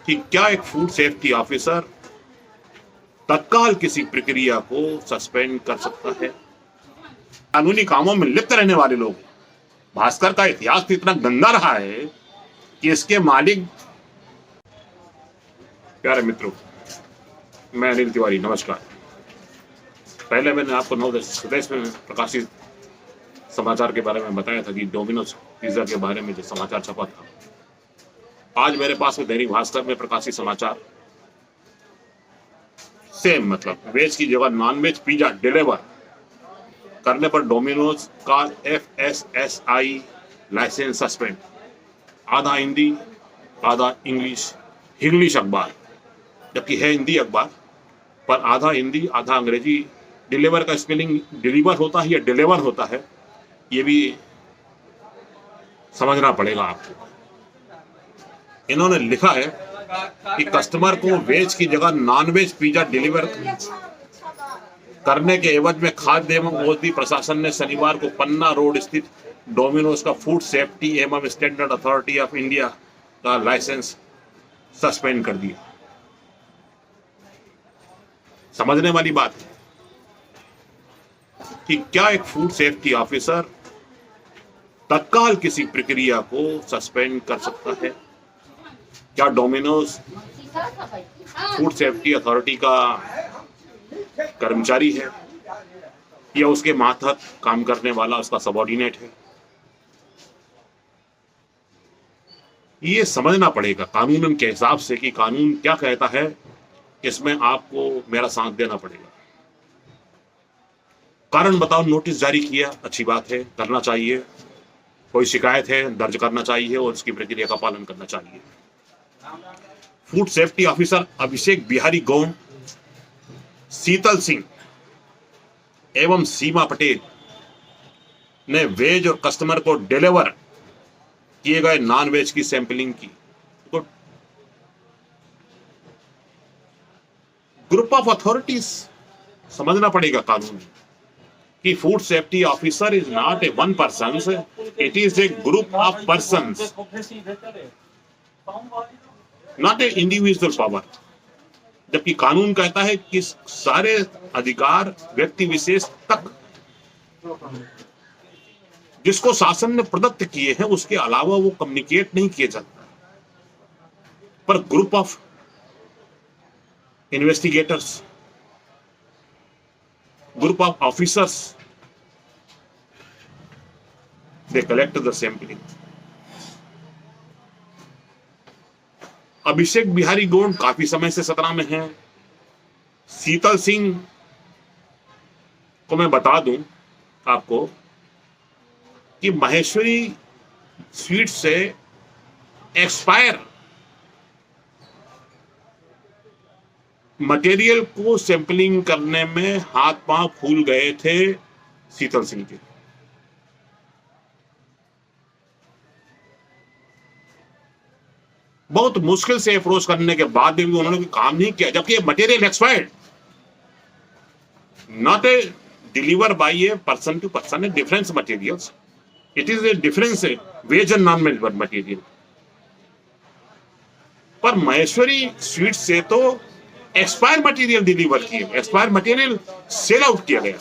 कि क्या एक फूड सेफ्टी ऑफिसर तत्काल किसी प्रक्रिया को सस्पेंड कर सकता है। कानूनी कामों में लिप्त रहने वाले लोग, भास्कर का इतिहास तो इतना गंदा रहा है कि इसके मालिक। प्यारे मित्रों, मैं अनिल तिवारी, नमस्कार। पहले मैंने आपको स्वदेश में प्रकाशित समाचार के बारे में बताया था कि डोमिनोज पिज्जा के बारे में जो समाचार छपा था, आज मेरे पास में दैनिक भास्कर में प्रकाशित समाचार सेम, मतलब वेज की जगह नॉन वेज पिज्जा डिलीवर करने पर डोमिनोज का FSSAI लाइसेंस सस्पेंड। आधा हिंदी आधा इंग्लिश अखबार, जबकि है हिंदी अखबार, पर आधा हिंदी आधा अंग्रेजी। डिलीवर का स्पेलिंग डिलीवर होता है या डिलीवर होता है, ये भी समझना पड़ेगा आपको। इन्होंने लिखा है कि कस्टमर को वेज की जगह नॉन वेज पिज्जा डिलीवर करने के एवज में खाद्य एवं औषधि प्रशासन ने शनिवार को पन्ना रोड स्थित डोमिनोज का फूड सेफ्टी एवं स्टैंडर्ड अथॉरिटी ऑफ इंडिया का लाइसेंस सस्पेंड कर दिया। समझने वाली बात है कि क्या एक फूड सेफ्टी ऑफिसर तत्काल किसी प्रक्रिया को सस्पेंड कर सकता है। क्या डोमिनोज फूड सेफ्टी अथॉरिटी का कर्मचारी है या उसके मातहत काम करने वाला उसका सबऑर्डिनेट है। ये समझना पड़ेगा कानून के हिसाब से कि कानून क्या कहता है, इसमें आपको मेरा साथ देना पड़ेगा। कारण बताओ नोटिस जारी किया, अच्छी बात है, करना चाहिए। कोई शिकायत है दर्ज करना चाहिए और उसकी प्रक्रिया का पालन करना चाहिए। फूड सेफ्टी ऑफिसर अभिषेक बिहारी गौड़, शीतल सिंह एवं सीमा पटेल ने वेज और कस्टमर को डिलीवर किए गए नॉन वेज की सैंपलिंग की। ग्रुप ऑफ अथॉरिटीज, समझना पड़ेगा कानून कि food safety officer is not a one person, it is A group of persons, not a individual power. जबकि कानून कहता है कि सारे अधिकार व्यक्ति विशेष तक जिसको शासन ने प्रदत्त किए हैं उसके अलावा वो कम्युनिकेट नहीं किए जाता। पर group of investigators, group of officers, they collect the sampling. Abhishek Bihari Gaur काफी समय से सतना में हैं। शीतल सिंह को मैं बता दूं आपको कि महेश्वरी स्वीट से एक्सपायर मटेरियल को सैंपलिंग करने में हाथ पांव फूल गए थे शीतल सिंह के। बहुत मुश्किल से अप्रोच करने के बाद भी उन्होंने काम नहीं किया, जबकि material expired, not a deliver by a person to person, a difference materials, it is a difference veg and non veg material. पर महेश्वरी स्वीट से तो एक्सपायर मटेरियल डिलीवर किए, एक्सपायर मटेरियल सेल आउट किया गया,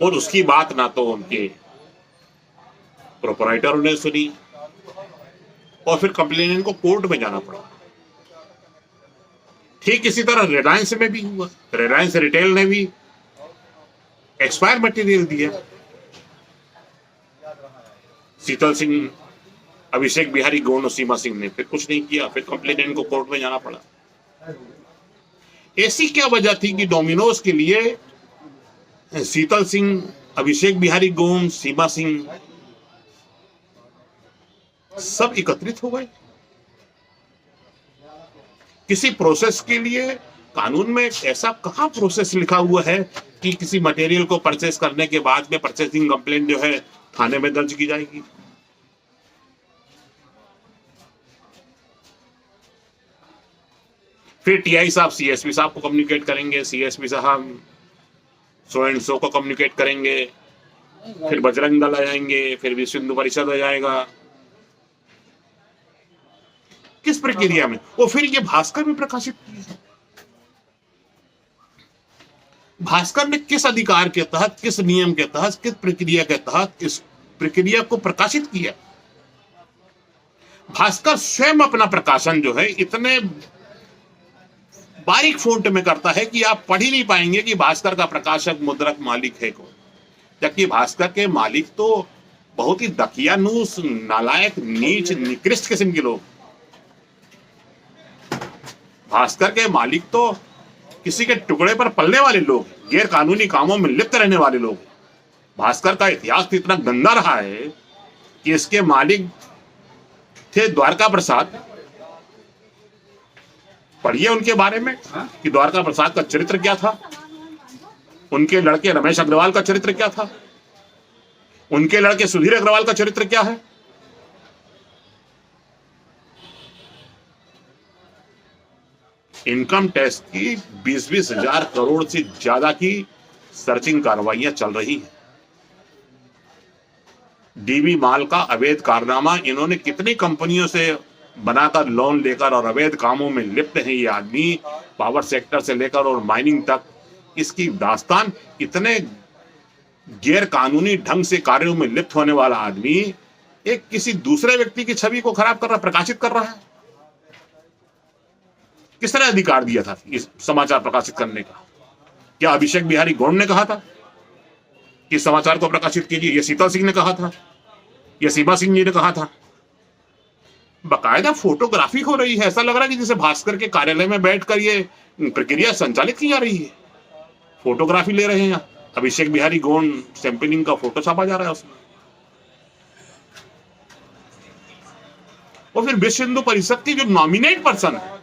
और उसकी बात ना तो उनके प्रोपराइटरों ने सुनी और फिर कंप्लेनेंट को कोर्ट में जाना पड़ा। ठीक इसी तरह रिलायंस में भी हुआ, रिलायंस रिटेल ने भी एक्सपायर मटेरियल दिया। शीतल सिंह, अभिषेक बिहारी गौड़ और सीमा सिंह ने फिर कुछ नहीं किया, फिर कंप्लेनेंट को कोर्ट में जाना पड़ा। ऐसी क्या वजह थी कि डोमिनोज के लिए शीतल सिंह, अभिषेक बिहारी गौड़, सीमा सिंह सब एकत्रित हो गए। किसी प्रोसेस के लिए कानून में ऐसा कहां प्रोसेस लिखा हुआ है कि किसी मटेरियल को परचेस करने के बाद में परचेसिंग कंप्लेंट जो है थाने में दर्ज की जाएगी। फिर टीआई साहब सीएसपी साहब को कम्युनिकेट करेंगे, सीएसपी साहब सो एंड सो को कम्युनिकेट करेंगे, फिर बजरंग दल आ जाएंगे, फिर विश्व हिंदू परिषद आ जाएगा। किस प्रक्रिया में, और फिर ये भास्कर में प्रकाशित किया। भास्कर ने किस अधिकार के तहत, किस नियम के तहत, किस प्रक्रिया के तहत इस प्रक्रिया को प्रकाशित किया। भास्कर स्वयं अपना प्रकाशन जो है इतने बारीक फोंट में करता है कि आप पढ़ ही नहीं पाएंगे कि भास्कर का प्रकाशक, मुद्रक, मालिक है कौन। जबकि भास्कर के मालिक तो बहुत ही दकियानूस, नालायक, नीच, निकृष्ट किस्म के लोग। भास्कर के मालिक तो किसी के टुकड़े पर पलने वाले लोग, गैर कानूनी कामों में लिप्त रहने वाले लोग। भास्कर का इतिहास तो इतना गंदा रहा है कि इसके मालिक थे द्वारका प्रसाद। पढ़िए उनके बारे में कि द्वारका प्रसाद का चरित्र क्या था, उनके लड़के रमेश अग्रवाल का चरित्र क्या था, उनके लड़के सुधीर अग्रवाल का चरित्र क्या है। इनकम टैक्स की 20-20 हजार करोड़ से ज्यादा की सर्चिंग कार्रवाइयां चल रही हैं। डीबी माल का अवैध कारनामा, इन्होंने कितनी कंपनियों से बनाकर लोन लेकर और अवैध कामों में लिप्त है ये आदमी, पावर सेक्टर से लेकर और माइनिंग तक। इसकी दास्तान, इतने गैर कानूनी ढंग से कार्यों में लिप्त होने वाला आदमी एक किसी दूसरे व्यक्ति की छवि को खराब कर रहा, प्रकाशित कर रहा है। किसने अधिकार दिया था इस समाचार प्रकाशित करने का? क्या अभिषेक बिहारी गौड़ ने कहा था कि समाचार को प्रकाशित कीजिए? ये शीतल सिंह ने कहा था? ये सीमा सिंह जी ने कहा था? बकायदा फोटोग्राफी हो रही है। ऐसा लग रहा है कि जैसे भास्कर के कार्यालय में बैठकर ये प्रक्रिया संचालित की जा रही है। फोटोग्राफी ले रहे हैं, अभिषेक बिहारी गौड़ सैंपलिंग का फोटो छापा जा रहा है उसमें। और फिर विश्व हिंदू परिषद की जो नॉमिनेट पर्सन है,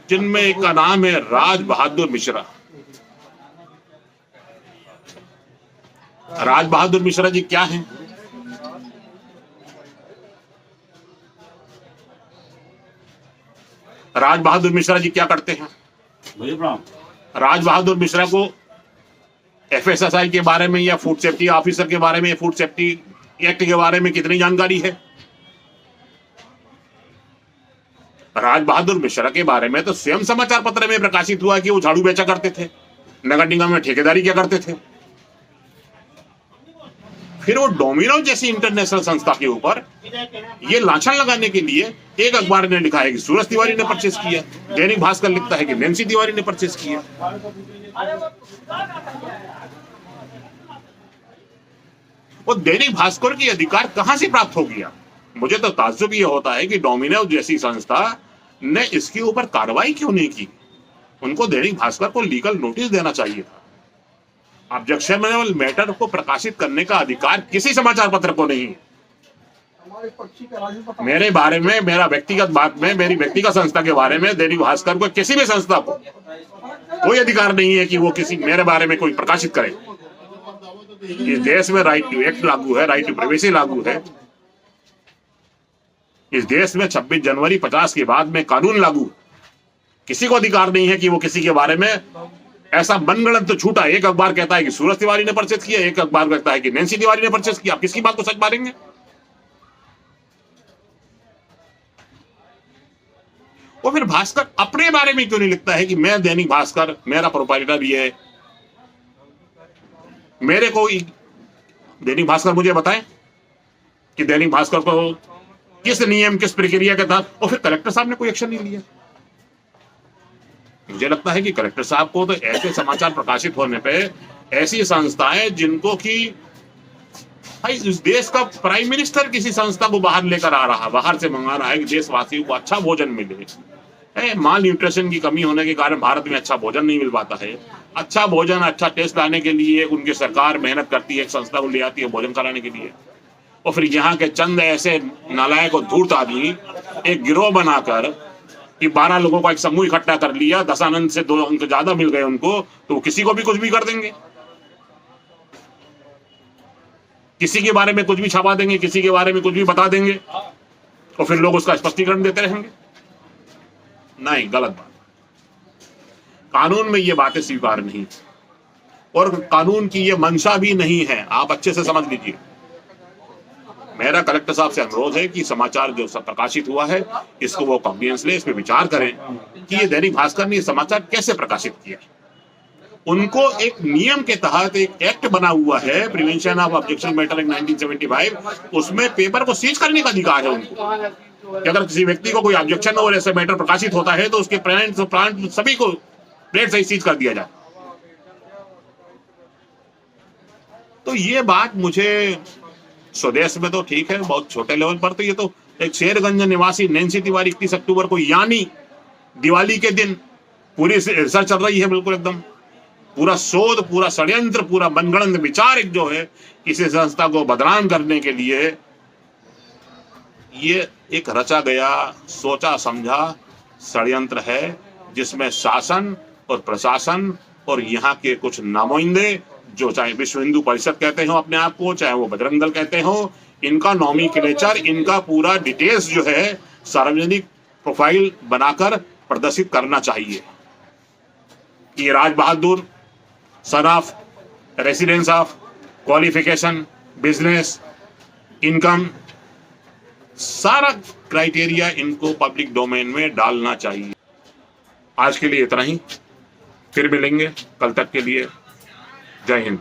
जिनमें एक का नाम है राज बहादुर मिश्रा। राज बहादुर मिश्रा जी क्या हैं? राज बहादुर मिश्रा जी क्या करते हैं? राज बहादुर मिश्रा को एफएसएसआई के बारे में या फूड सेफ्टी ऑफिसर के बारे में, फूड सेफ्टी एक्ट के बारे में कितनी जानकारी है? राज बहादुर मिश्रा के बारे में तो स्वयं समाचार पत्र में प्रकाशित हुआ कि वो झाड़ू बेचा करते थे, नगर निगम में ठेकेदारी क्या करते थे। फिर वो डोमिनोज जैसी इंटरनेशनल संस्था के ऊपर ये लांछन लगाने के लिए एक अखबार ने लिखा है कि सूरज तिवारी ने परचेस किया, दैनिक भास्कर लिखता है कि नैन्सी तिवारी ने परचेस किया। वो दैनिक भास्कर की अधिकार कहां से प्राप्त हो गया? मुझे तो ताज्जुब ये होता है कि डोमिनोज जैसी संस्था ने इसके ऊपर कार्रवाई क्यों नहीं की। उनको दैनिक भास्कर को लीगल नोटिस देना चाहिए था। ऑब्जेक्शनेबल मैटर को प्रकाशित करने का अधिकार किसी समाचार पत्र को नहीं। मेरे बारे में, मेरा व्यक्तिगत बात में, मेरी व्यक्तिगत संस्था के बारे में दैनिक भास्कर को, किसी भी संस्था को कोई अधिकार नहीं है कि वो किसी मेरे बारे में कोई प्रकाशित करे। इस देश में राइट टू एक्ट लागू है, राइट टू प्राइवेसी लागू है। इस देश में 26 जनवरी 50 के बाद में कानून लागू। किसी को अधिकार नहीं है कि वो किसी के बारे में ऐसा मनगढ़ंत तो छूटा। एक अखबार कहता है कि सूरज तिवारी ने परचेस किया, एक अखबार कहता है कि नैन्सी तिवारी ने परचेस किया। आप किसकी बात को सच मानेंगे? और फिर भास्कर अपने बारे में क्यों नहीं लिखता है कि मैं दैनिक भास्कर, मेरा प्रोप्राइटर ये है, मेरे को दैनिक भास्कर मुझे बताएं कि दैनिक भास्कर को किस नियम, किस प्रक्रिया के तहत। और फिर कलेक्टर साहब ने कोई एक्शन नहीं लिया। मुझे लगता है कि कलेक्टर साहब को तो ऐसे समाचार प्रकाशित होने पे, ऐसी संस्थाएं जिनको कि भाई इस देश का प्राइम मिनिस्टर किसी संस्था को बाहर लेकर आ रहा, बाहर से मंगा रहा है कि देशवासियों को अच्छा भोजन मिले। माल न्यूट्रिशन की कमी होने के कारण भारत में अच्छा भोजन नहीं मिल पाता है। अच्छा भोजन, अच्छा टेस्ट लाने के लिए उनकी सरकार मेहनत करती है, एक संस्था को ले आती है भोजन कराने के लिए। और फिर यहाँ के चंद ऐसे नालायक और धूर्त आदमी एक गिरोह बनाकर कि 12 लोगों का एक समूह इकट्ठा कर लिया, दशानंद से 2 अंक ज्यादा मिल गए उनको, तो वो किसी को भी कुछ भी कर देंगे, किसी के बारे में कुछ भी छापा देंगे, किसी के बारे में कुछ भी बता देंगे, और फिर लोग उसका स्पष्टीकरण देते रहेंगे। नहीं, गलत बात। कानून में ये बातें स्वीकार नहीं, और कानून की ये मंशा भी नहीं है। आप अच्छे से समझ लीजिए। मेरा कलेक्टर साहब से अनुरोध है कि समाचार जो प्रकाशित हुआ है इसको वो कॉग्निजेंस ले, इस पे विचार करें कि ये दैनिक भास्कर ने ये समाचार कैसे प्रकाशित किया। उनको एक नियम के तहत एक एक्ट बना हुआ है, prevention of objection matter in 1975, उसमें पेपर को सीज करने का अधिकार है उनको कि अगर किसी व्यक्ति को कोई ऑब्जेक्शन और ऐसा मैटर प्रकाशित होता है तो उसके प्लांट सभी को प्लेट सही सीज कर दिया जाए। तो ये बात मुझे स्वदेश में तो ठीक है, बहुत छोटे लेवल पर, तो ये तो एक शेरगंज निवासी नैन्सी तिवारी 31 अक्टूबर को यानी दिवाली के दिन पूरी रिसर्च चल रही है, बिल्कुल एकदम पूरा शोध, पूरा षड्यंत्र, पूरा मनगढ़ंत विचार एक जो है किसी संस्था को बदनाम करने के लिए, ये एक रचा गया सोचा समझा षड्यंत्र है जिसमें शासन और प्रशासन और यहाँ के कुछ नामोइंदे जो चाहे विश्व हिंदू परिषद कहते हो अपने आप को, चाहे वो बजरंग दल कहते हो, इनका नॉमिक्लेचर, इनका पूरा डिटेल्स जो है सार्वजनिक प्रोफाइल बनाकर प्रदर्शित करना चाहिए। ये Raj Bahadur son of, residence of, qualification, business, income, सारा क्राइटेरिया इनको पब्लिक डोमेन में डालना चाहिए। आज के लिए इतना ही, फिर मिलेंगे कल तक के लिए। जय हिंद।